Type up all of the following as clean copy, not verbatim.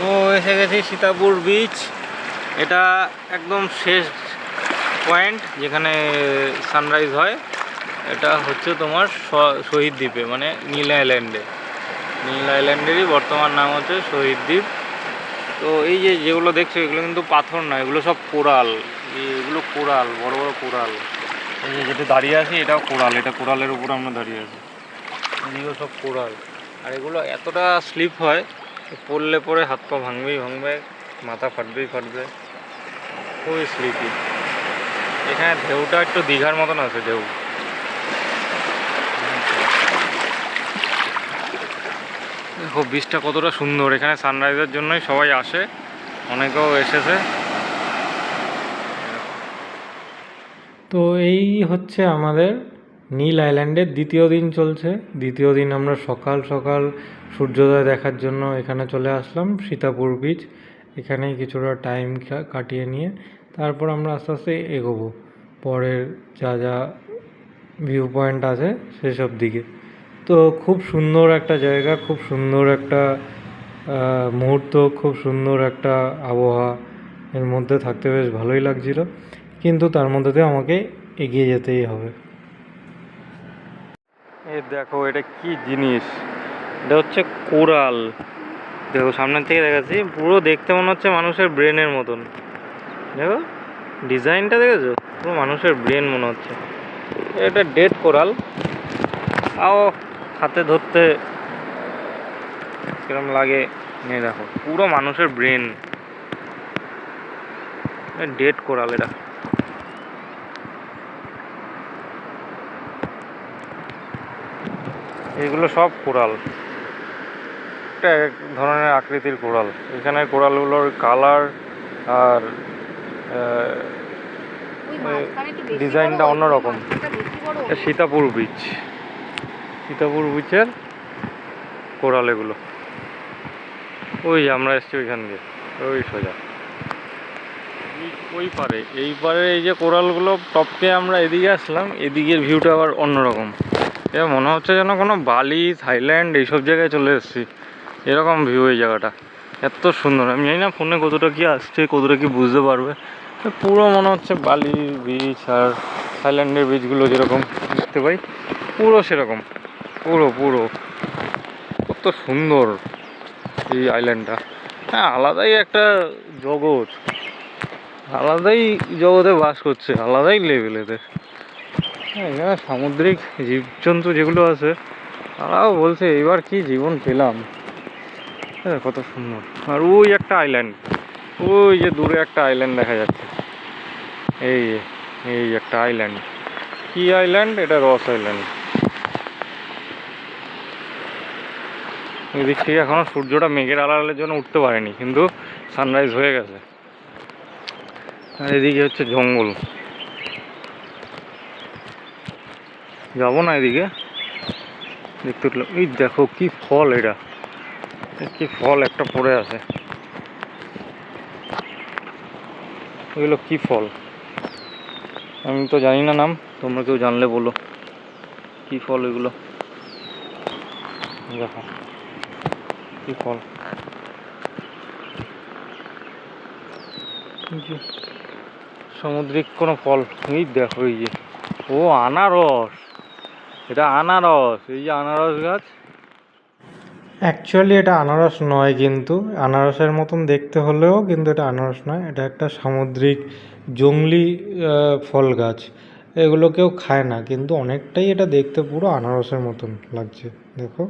তো এসে গেছি সীতাপুর বিচ। এটা একদম শেষ পয়েন্ট যেখানে সানরাইজ হয়। এটা হচ্ছে তোমার শহীদ দ্বীপে, মানে নীল আইল্যান্ডে। নীল আইল্যান্ডেরই বর্তমান নাম হচ্ছে শহীদ দ্বীপ। তো এই যে যেগুলো দেখছো এগুলো কিন্তু পাথর না, এগুলো সব কোরাল। এগুলো কোরাল, বড় বড় কোরাল। এই যে যেটা দাঁড়িয়ে আছি এটাও কোরাল, এটা কোরালের উপর আমরা দাঁড়িয়ে আছি। এগুলো সব কোরাল। আর এগুলো এতটা স্লিপ হয়, পড়লে পরে হাত পা ভাঙবেই ভাঙবে, মাথা ফাটবেই ফাটবে, খুবই স্লিপি। এখানে ঢেউটা একটু দীঘার মতন আছে ঢেউ। দেখো বিচটা কতটা সুন্দর। এখানে সানরাইজের জন্যই সবাই আসে, অনেকেও এসেছে। তো এই হচ্ছে আমাদের নীল আইল্যান্ডের দ্বিতীয় দিন চলছে। দ্বিতীয় দিন আমরা সকাল সকাল সূর্যোদয় দেখার জন্য এখানে চলে আসলাম সীতাপুর বিচ। এখানেই কিছুটা টাইম কাটিয়ে নিয়ে তারপর আমরা আস্তে আস্তে এগোবো পরের যা যা ভিউ পয়েন্ট আছে সেসব দিকে। তো খুব সুন্দর একটা জায়গা, খুব সুন্দর একটা মুহূর্ত, খুব সুন্দর একটা আবহাওয়া। এর মধ্যে থাকতে বেশ ভালোই লাগছিল, কিন্তু তার মধ্যে দিয়ে আমাকে এগিয়ে যেতেই হবে। এই দেখো এটা কি জিনিস, এটা হচ্ছে কোরাল। দেখো সামনের থেকে দেখাচ্ছি, পুরো দেখতে মনে হচ্ছে মানুষের ব্রেনের মতন। দেখো ডিজাইনটা দেখেছো, পুরো মানুষের ব্রেন মনে হচ্ছে। এটা ডেড কোরাল, তাও হাতে ধরতে কিরম লাগে। নিয়ে দেখো পুরো মানুষের ব্রেন, ডেড কোরাল। এটা এগুলো সব কোরাল, একটা এক ধরনের আকৃতির কোরাল। এখানে কোরালগুলোর কালার আর ডিজাইনটা অন্যরকম। সীতাপুর বিচ, সীতাপুর বিচের কোরাল এগুলো। ওই আমরা এসছি ওইখান দিয়ে, ওই সোজা ওই পারে, এই পারে এই যে কোরালগুলো টপকে আমরা এদিকে আসলাম। এদিকের ভিউটা আবার অন্যরকম। এবার মনে হচ্ছে যেন কোনো বালি, থাইল্যান্ড এইসব জায়গায় চলে এসেছি, এরকম ভিউ এই জায়গাটা। এত সুন্দর, আমি জানি না ফোনে কতটা কি আসছে, কতটা কি বুঝতে পারবে। পুরো মনে হচ্ছে বালি বিচ আর থাইল্যান্ডের বিচগুলো যেরকম দেখতে পাই, পুরো সেরকম। পুরো পুরো কত সুন্দর এই আইল্যান্ডটা। হ্যাঁ, আলাদাই একটা জগৎ, আলাদাই জগতে বাস করছে, আলাদাই লেভেল এদের। হ্যাঁ, এখানে সামুদ্রিক জীবজন্তু যেগুলো আছে তারাও বলছে এবার কি জীবন পেলাম। হ্যাঁ, কত সুন্দর। আর ওই একটা আইল্যান্ড, ওই যে দূরে একটা আইল্যান্ড দেখা যাচ্ছে। এই এই একটা আইল্যান্ড, কি আইল্যান্ড এটা? রস আইল্যান্ড। এদিক থেকে এখনো সূর্যটা মেঘের আড়ালের জন্য উঠতে পারেনি, কিন্তু সানরাইজ হয়ে গেছে। আর এদিকে হচ্ছে জঙ্গল, যাবো না এদিকে দেখতে। এই দেখো কি ফল, এটা কি ফল একটা পড়ে আছে, এগুলো কি ফল আমি তো জানি না নাম, তোমরা কেউ জানলে বলো কি ফল এগুলো। দেখো কি ফল, সামুদ্রিক কোনো ফল। এই দেখো এই যে, ও আনারস, এটা আনারস। এই যে আনারস গাছ। অ্যাকচুয়ালি এটা আনারস নয়, কিন্তু আনারসের মতন দেখতে হলেও কিন্তু এটা আনারস নয়, এটা একটা সামুদ্রিক জংলি ফল গাছ। এগুলো কেউ খায় না, কিন্তু অনেকটাই এটা দেখতে পুরো আনারসের মতন লাগছে। দেখো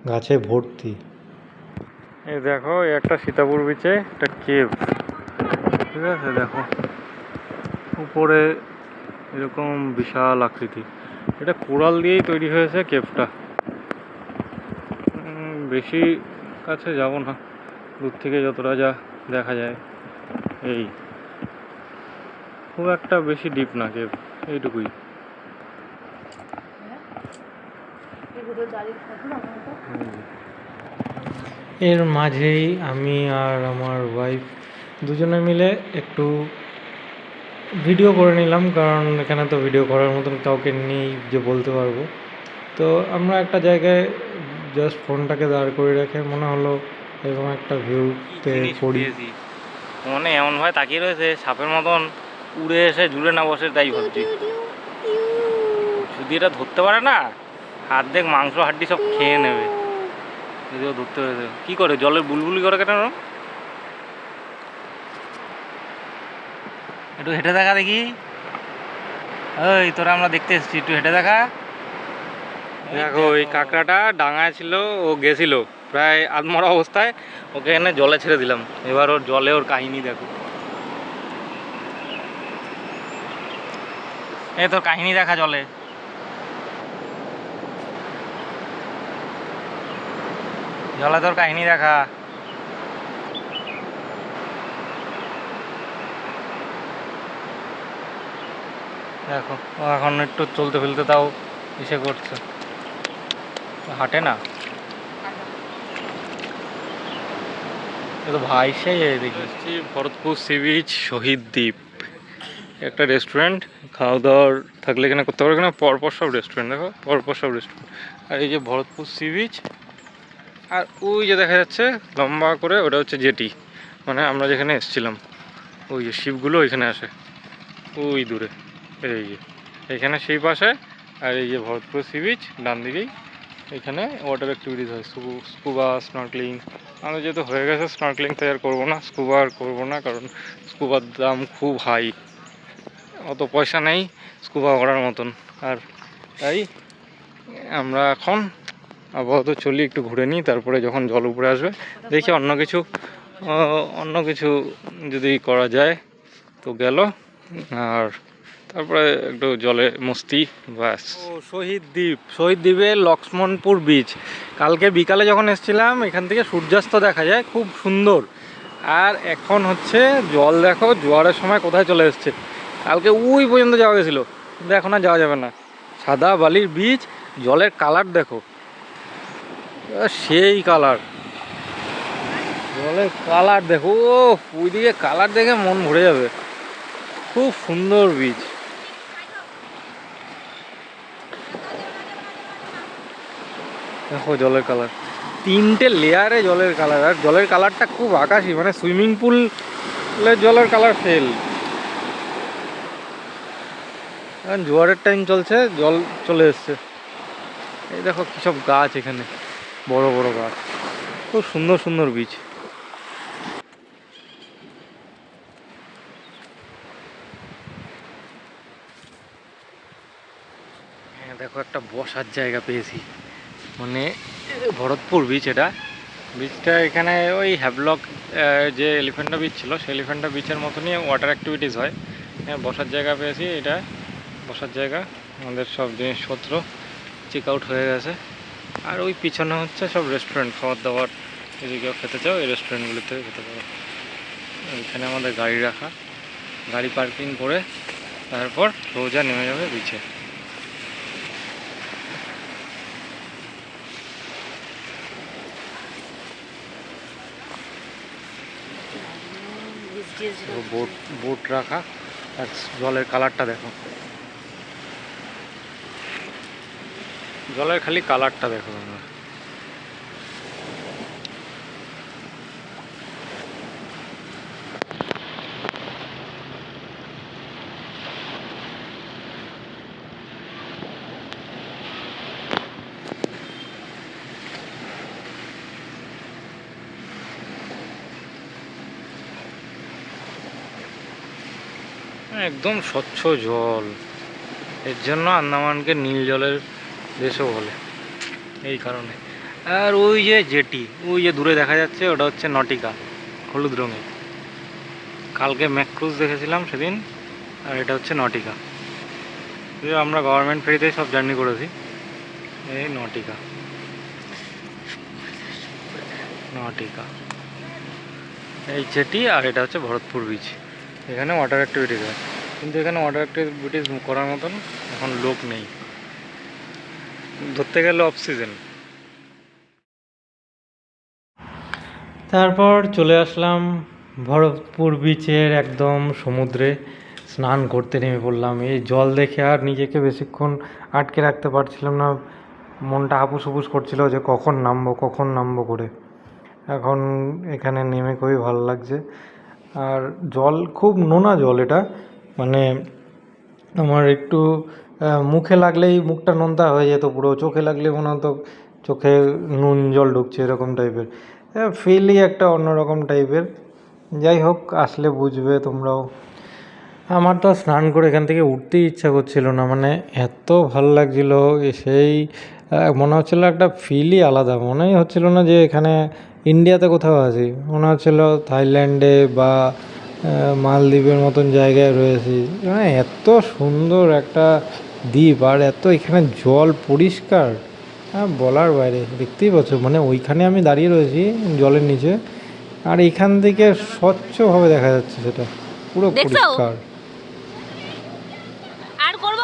গাছে ভর্তি। এই দেখো এই একটা সীতাপুর বিচে একটা কেভ, ঠিক আছে? দেখো উপরে এরকম বিশাল আকৃতি, এটা কোরাল দিয়েই তৈরি হয়েছে কেভটা। বেশি কাছে যাব না, দূর থেকে যতটা যা দেখা যায়। এই খুব একটা বেশি ডিপ না কেভ, এইটুকুই। এর মাঝেই আমি আর আমার ওয়াইফ দুজনে মিলে একটু ভিডিও করে নিলাম, কারণ এখানে তো ভিডিও করার মতন কাউকে নেই যে বলতে পারবো। তো আমরা একটা জায়গায় জাস্ট ফোনটাকে দাঁড় করে রেখে মনে হলো এরকম একটা ভিউতে করি। মনে এমন ভাবে তাকিয়ে রয়েছে সাপের মতন, উড়ে এসে জুড়ে না বসে তাই ভাবছি। যদি এটা ধরতে পারে না, হাত দেখ মাংস হাড্ডি সব খেয়ে নেবে। যদিও ধরতে পেরেছে কী করে, জলের বুলবুলি করে কেন? একটু হেঁটে দেখা দেখি। ওই তোরা আমরা দেখতে এসেছি, একটু হেঁটে দেখা। দেখো ওই কাঁকড়াটা ডাঙায় ছিল, ও গেছিল প্রায় আধমরা অবস্থায়, ওকে এনে জলে ছেড়ে দিলাম। এবার ওর জলে ওর কাহিনী দেখো। এই তোর কাহিনী দেখা জলে। জলে তোর কাহিনী দেখা। দেখো ও এখন একটু চলতে ফেলতে তাও ইসে করছে, হাঁটে না। তো ভাই সেই দেখি ভরতপুর সি বিচ শহীদ দ্বীপ, একটা রেস্টুরেন্ট। খাওয়া দাওয়ার থাকলে এখানে করতে পারবে, এখানে পরপর সব রেস্টুরেন্ট, দেখো পরপর সব রেস্টুরেন্ট। আর এই যে ভরতপুর সি বিচ, আর ওই যে দেখা যাচ্ছে লম্বা করে, ওটা হচ্ছে জেটি, মানে আমরা যেখানে এসেছিলাম। ওই যে শিপগুলো ওইখানে আসে ওই দূরে, এই যে এখানে সেই পাশে। আর এই যে ভরতপুর সি বিচ ডান দিকেই, এখানে ওয়াটার অ্যাক্টিভিটিস হয়, স্কুবা, স্নর্কলিং। আমাদের যেহেতু হয়ে গেছে স্নর্কলিং, তাই আর করবো না, স্কুবা আর করবো না, কারণ স্কুবার দাম খুব হাই, অত পয়সা নেই স্কুবা করার মতন। আর তাই আমরা এখন আপাতত চলি, একটু ঘুরে নিই, তারপরে যখন জল উপরে আসবে দেখি অন্য কিছু যদি করা যায় তো গেল। আর তারপরে একটু জলে মস্তি, ব্যাস। ও শহীদ দ্বীপের লক্ষ্মণপুর বিচ। কালকে বিকালে যখন এসেছিলাম এখান থেকে সূর্যাস্ত দেখা যায়, খুব সুন্দর। আর এখন হচ্ছে জল দেখো জোয়ারের সময় কোথায় চলে এসছে। কালকে ওই পর্যন্ত যাওয়া গেছিলো, কিন্তু এখন আর যাওয়া যাবে না। সাদা বালির বিচ, জলের কালার দেখো, সেই কালার, জলের কালার দেখো, ওইদিকে কালার দেখে মন ভরে যাবে। খুব সুন্দর বিচ। দেখো জলের কালার, 3টে লেয়ারে জলের কালার, আর জলের কালারটা খুব আকাশি, মানে সুইমিং পুলের জলের কালার ফেল। এখন জোয়ারের টাইম চলছে, জল চলে এসছে। এই দেখো কী সব গাছ, এখানে বড় বড় গাছ, খুব সুন্দর সুন্দর বিচ। হ্যাঁ দেখো একটা বসার জায়গা পেয়েছি, মানে ভরতপুর বিচ। এটা বিচটা এখানে ওই হ্যাভলক যে এলিফ্যান্টা বিচ ছিল, সেই এলিফ্যান্টা বিচের মতনই ওয়াটার অ্যাক্টিভিটিস হয়। বসার জায়গা পেয়েছি, এটা বসার জায়গা। আমাদের সব জিনিসপত্র চেক আউট হয়ে গেছে। আর ওই পিছনে হচ্ছে সব রেস্টুরেন্ট, খাবার দাবার যদি কেউ খেতে চাও এই রেস্টুরেন্টগুলো থেকে খেতে পারো। এখানে আমাদের গাড়ি রাখা, গাড়ি পার্কিং করে তারপর সোজা নেমে যাবে বিচে। বোট রাখা, আর জলের কালারটা দেখো, জলের খালি কালারটা দেখো তোমরা। একদম স্বচ্ছ জল, এর জন্য আন্দামানকে নীল জলের দেশও বলে, এই কারণে। আর ওই যে জেটি, ওই যে দূরে দেখা যাচ্ছে, ওটা হচ্ছে নটিকা, হলুদ রঙের। কালকে ম্যাক্রুজ দেখেছিলাম সেদিন, আর এটা হচ্ছে নটিকা। আমরা গভর্নমেন্ট ফেরিতে সব জার্নি করেছি। এই নটিকা, নটিকা এই জেটি, আর এটা হচ্ছে ভরতপুর বিচ। এখানে ওয়াটার অ্যাক্টিভিটিস হয়, কিন্তু এখানে ওয়াটার অ্যাক্টিভিটিস করার মতন এখন লোক নেই, ধরতে গেলে অফ সিজন। তারপর চলে আসলাম ভরতপুর বিচের একদম সমুদ্রে, স্নান করতে নেমে পড়লাম। এই জল দেখে আর নিজেকে বেশিক্ষণ আটকে রাখতে পারছিলাম না, মনটা হাপুস হুপুস করছিল যে কখন নামবো করে। এখন এখানে নেমে খুবই ভালো লাগছে। আর জল খুব নোনা জল এটা, মানে আমার একটু মুখে লাগলেই মুখটা নোনতা হয়ে যেত পুরো, চোখে লাগলে মনে হতো চোখে নুন জল ঢুকছে এরকম টাইপের, ফিলই একটা অন্যরকম টাইপের। যাই হোক, আসলে বুঝবে তোমরাও। আমার তো স্নান করে এখান থেকে উঠতেই ইচ্ছা করছিল না, মানে এত ভালো লাগছিল। সেই মনে হচ্ছিলো একটা ফিলই আলাদা, মনেই হচ্ছিল না যে এখানে ইন্ডিয়াতে কোথাও আছি, মনে হচ্ছিল থাইল্যান্ডে বা মালদ্বীপের মতন জায়গায় রয়েছি। মানে এত সুন্দর একটা দ্বীপ, আর এত এখানে জল পরিষ্কার, বলার বাইরে। দেখতেই পাচ্ছ, মানে ওইখানে আমি দাঁড়িয়ে রয়েছি জলের নিচে, আর এখান থেকে স্বচ্ছভাবে দেখা যাচ্ছে সেটা পুরো পরিষ্কার। আর করব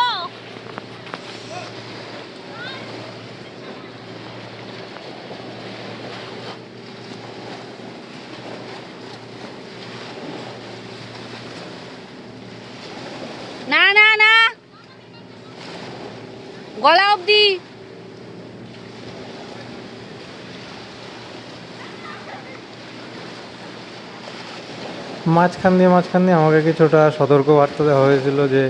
না না না, গলা অবধি। মাঝখান দিয়ে আমাকে কিছুটা সতর্ক বার্তা দেওয়া হয়েছিল যে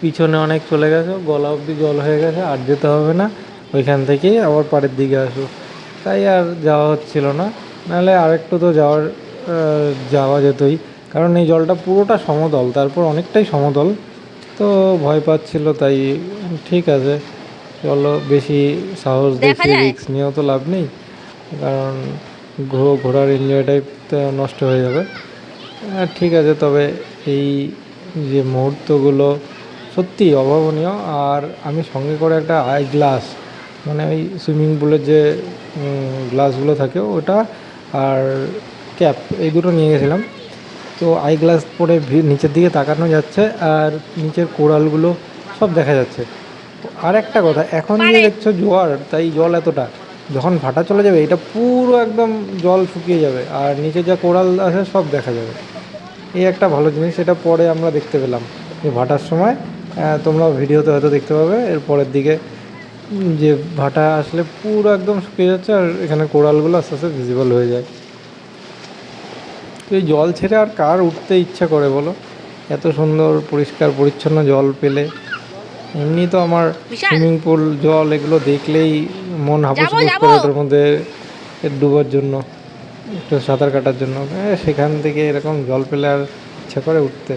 পিছনে অনেক চলে গেছে, গলা অবধি জল হয়ে গেছে, আর যেতে হবে না, ওইখান থেকেই আবার পাড়ের দিকে আসো। তাই আর যাওয়া হচ্ছিল না, নাহলে আরেকটু তো যাওয়া যেতই, কারণ এই জলটা পুরোটা সমতল, তারপর অনেকটাই সমতল, তো ভয় পাচ্ছিল। তাই ঠিক আছে, চলো, বেশি সাহস দেখে রিস্ক নিয়েও তো লাভ নেই, কারণ ঘোরার এনজয়টাই তো নষ্ট হয়ে যাবে। ঠিক আছে, তবে এই যে মুহূর্তগুলো সত্যি অভাবনীয়। আর আমি সঙ্গে করে একটা আই গ্লাস, মানে ওই সুইমিং পুলের যে গ্লাসগুলো থাকে ওটা, আর ক্যাপ, এই দুটো নিয়ে গেছিলাম। তো আই গ্লাস পরে নিচের দিকে তাকানো যাচ্ছে, আর নিচের কোরালগুলো সব দেখা যাচ্ছে। আর একটা কথা, এখন যে দেখছো জোয়ার, তাই জল এতটা, যখন ভাটা চলে যাবে এটা পুরো একদম জল শুকিয়ে যাবে, আর নিচে যা কোরাল আছে সব দেখা যাবে। এই একটা ভালো জিনিস, এটা পরে আমরা দেখতে পেলাম যে ভাটার সময়, তোমরা ভিডিওতে হয়তো দেখতে পাবে এর পরের দিকে, যে ভাটা আসলে পুরো একদম শুকিয়ে যাচ্ছে, আর এখানে কোরালগুলো আস্তে আস্তে ভিজিবল হয়ে যায়। তো এই জল ছেড়ে আর কার উঠতে ইচ্ছা করে বলো, এত সুন্দর পরিষ্কার পরিচ্ছন্ন জল পেলে। এমনি তো আমার সুইমিং পুল, জল এগুলো দেখলেই মন হাপুস করে ওটার মধ্যে ডুবার জন্য, একটু সাঁতার কাটার জন্য। সেখান থেকে এরকম জল পেলে আর ইচ্ছা করে উঠতে।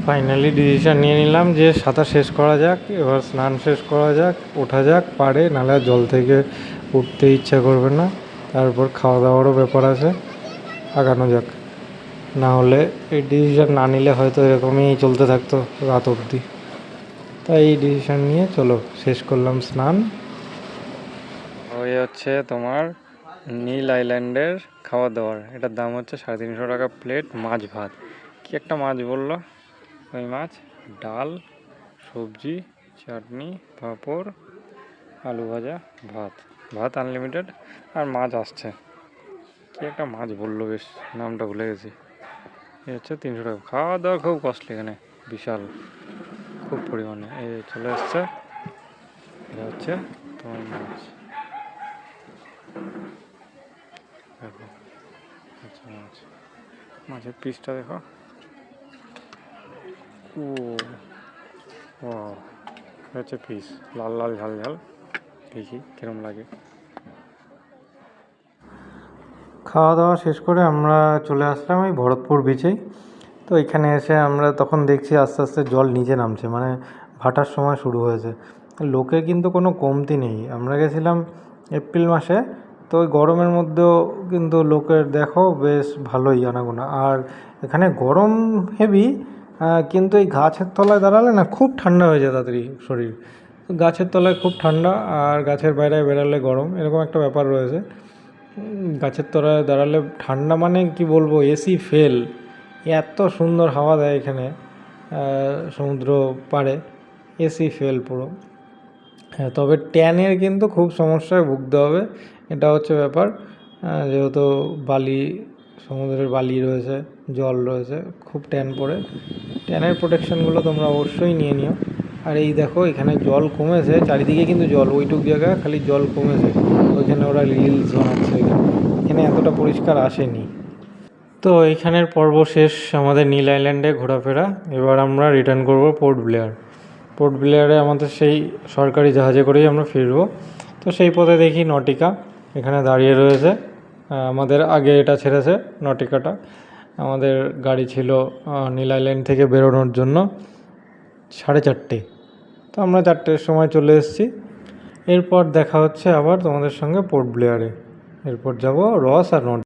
ফাইনালি ডিসিশন নিয়ে নিলাম যে সাঁতার শেষ করা যাক, এবার স্নান শেষ করা যাক, ওঠা যাক পাড়ে, নাহলে আর জল থেকে উঠতে ইচ্ছা করবে না। তারপর খাওয়া দাওয়ারও ব্যাপার আছে, আগানো যাক। না হলে এই ডিসিশন না নিলে হয়তো এরকমই চলতে থাকতো রাত অবধি। তাই এই ডিসিশন নিয়ে চলো শেষ করলাম স্নান। ওই হচ্ছে তোমার নীল আইল্যান্ডের খাবার দাবার, এটার দাম হচ্ছে 350 টাকা প্লেট, মাছ ভাত। কি একটা মাছ বললো, ওই মাছ, ডাল, সবজি, চাটনি, পাঁপড়, আলু ভাজা, ভাত। ভাত আনলিমিটেড, আর মাছ আসছে। কি একটা মাছ বললো, বেশ নামটা ভুলে গেছি। এই হচ্ছে 300 টাকা। খাওয়া দাওয়া খুব কস্টলি এখানে, বিশাল, খুব পরিমাণে। এই চলে আসছে, এটা হচ্ছে তোমার মাছ, দেখো, আচ্ছা মাছ, মাছের পিসটা দেখো। ও ও হচ্ছে পিস, লাল লাল ঝাল ঝাল, দেখি কিরম লাগে। খাওয়া দাওয়া শেষ করে আমরা চলে আসলাম এই ভরতপুর বিচেই। তো এখানে এসে আমরা তখন দেখছি আস্তে আস্তে জল নিচে নামছে, মানে ভাটার সময় শুরু হয়েছে। লোকের কিন্তু কোনো কমতি নেই, আমরা গেছিলাম এপ্রিল মাসে, তো ওই গরমের মধ্যেও কিন্তু লোকের দেখো বেশ ভালোই আনাগোনা। আর এখানে গরম হেভি, কিন্তু এই গাছের তলায় দাঁড়ালে না খুব ঠান্ডা হয়ে যায় তাড়াতাড়ি শরীর। তো গাছের তলায় খুব ঠান্ডা আর গাছের বাইরে বেরালে গরম, এরকম একটা ব্যাপার রয়েছে। গাছের তলায় দাঁড়ালে ঠান্ডা মানে কি বলবো, এসি ফেল। এত সুন্দর হাওয়া দেয় এখানে সমুদ্র পাড়ে, এসি ফেল পুরো। হ্যাঁ, তবে ট্যানের কিন্তু খুব সমস্যায় ভুগতে হবে, এটা হচ্ছে ব্যাপার। যেহেতু বালি, সমুদ্রের বালি রয়েছে, জল রয়েছে, খুব ট্যান পড়ে। ট্যানের প্রোটেকশানগুলো তোমরা অবশ্যই নিয়ে নিও। আর এই দেখো এখানে জল কমেছে, চারিদিকে কিন্তু জল, ওইটুক জায়গায় খালি জল কমেছে, ওইখানে ওরা রিলস বানাচ্ছে। এখানে এতটা পরিষ্কার আসেনি। তো এইখানের পর্ব শেষ আমাদের নীল আইল্যান্ডে ঘোরাফেরা। এবার আমরা রিটার্ন করব পোর্ট ব্লেয়ার। পোর্ট ব্লেয়ারে আমাদের সেই সরকারি জাহাজে করেই আমরা ফিরবো। তো সেই পথে দেখি নটিকা এখানে দাঁড়িয়ে রয়েছে। আমাদের আগে এটা ছেড়েছে নটিকাটা। আমাদের গাড়ি ছিল নীল আইল্যান্ড থেকে বেরোনোর জন্য 4:30। তো আমরা 4টের সময় চলে এসেছি। এরপর দেখা হচ্ছে আবার তোমাদের সঙ্গে পোর্ট ব্লেয়ারে। এরপর যাব রস আর নটিকা।